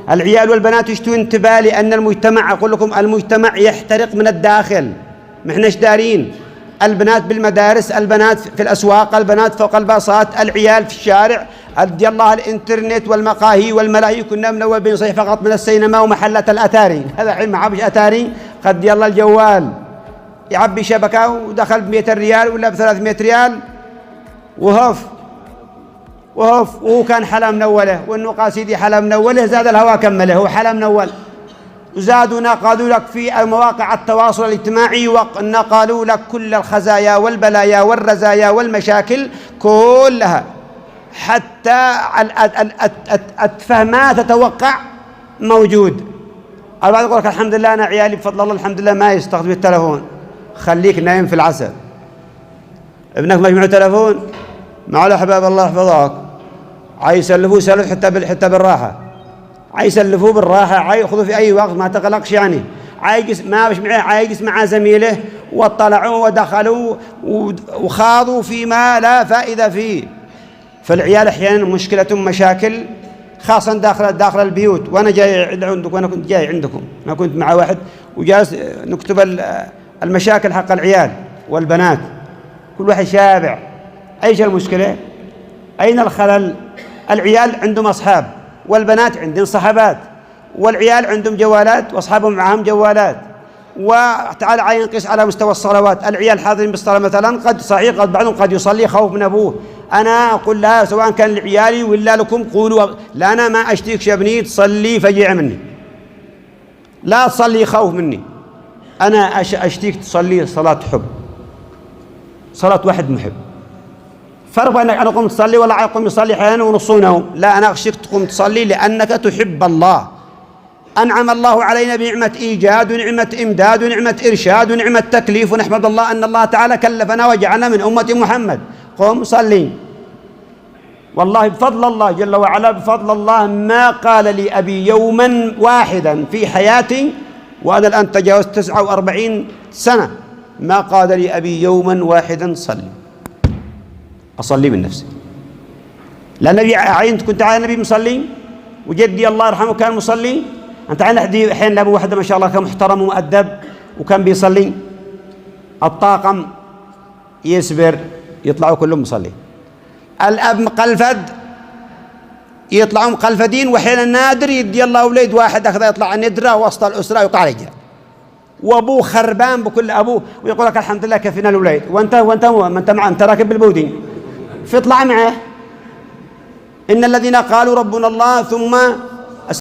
العيال والبنات اشتوا انتباه، لأن المجتمع أقول لكم المجتمع يحترق من الداخل، ما احناش دارين. البنات بالمدارس، البنات في الأسواق، البنات فوق الباصات، العيال في الشارع، أدي الله الإنترنت والمقاهي والملاهي. كنا منوبين صحيح فقط من السينما ومحلات الأتاري، هذا حين ما عبش أتاري قد يلا الجوال يعبي شبكة ودخل ب100 ريال ولا ب300 ريال وهف وهو كان حلا منوله، وإنه سيدي حلا منوله زاد الهواء كمله، هو حلا منول. وزادوا قالوا لك في مواقع التواصل الاجتماعي قالوا لك كل الخزايا والبلايا والرزايا والمشاكل كلها، حتى الأتفه ما تتوقع موجود. البعض يقول لك الحمد لله أنا عيالي بفضل الله الحمد لله ما يستخدم التلفون. خليك نايم في العسل، ابنك مجموع تلفون مع الأحباب الله يحفظك، عايسلفوه سلف حتى بالراحة، عايسلفوه بالراحة، عايخذوه في أي وقت ما تقلقش. يعني عايجس ما مش معه، عايجس مع زميله واطلعوا ودخلوا وخاضوا فيما لا فائدة فيه. فالعيال أحيانا مشكلة مشاكل خاصة داخل البيوت. وأنا جاي عندكم، وأنا كنت جاي عندكم، أنا كنت مع واحد وجالس نكتب المشاكل حق العيال والبنات، كل واحد شابع. أيش المشكلة؟ أين الخلل؟ العيال عندهم أصحاب والبنات عندهم صحبات، والعيال عندهم جوالات واصحابهم معهم جوالات. وتعال عين قيس على مستوى الصلوات، العيال حاضرين بالصلاة مثلا، قد صحيح قد بعضهم قد يصلي خوف من أبوه. أنا أقول لها سواء كان لعيالي ولا لكم قولوا لا، أنا ما أشتيك يا ابني تصلي فجيع مني، لا تصلي خوف مني، أنا أشتيك تصلي صلاة حب، صلاة واحد محب. فرق أنك أنا قم تصلي ولا أقوم يصلي حين ونصونه، لا أنا أخشيك تقوم تصلي لأنك تحب الله. أنعم الله علينا بنعمة إيجاد ونعمة إمداد ونعمة إرشاد ونعمة تكليف، ونحمد الله أن الله تعالى كلفنا وجعلنا من أمة محمد. قم صلي، والله بفضل الله جل وعلا، بفضل الله ما قال لي أبي يوما واحدا في حياتي، وأنا الآن تجاوزت 49 سنة، ما قال لي أبي يوما واحدا صلي، أصلي من نفسي. لأن النبي عينت كنت على النبي مصلي، وجدي الله يرحمه كان مصلي. أنت عين أحدي حين لابو واحدة ما شاء الله كان محترم ومؤدب وكان بيصلي، الطاقم يسبر يطلعوا كلهم مصلي، الأب مقلفد يطلعوا مقلفدين، وحين النادر يدي الله وليد واحد أخذ يطلع الندرة وسط الأسرة ويقع رجال، وأبوه خربان بكل أبوه، ويقول لك الحمد لله كفينا الوليد، وأنت ما أنت معه، أنت راكب بالبودين فاطلع معه. إن الذين قالوا ربنا الله ثم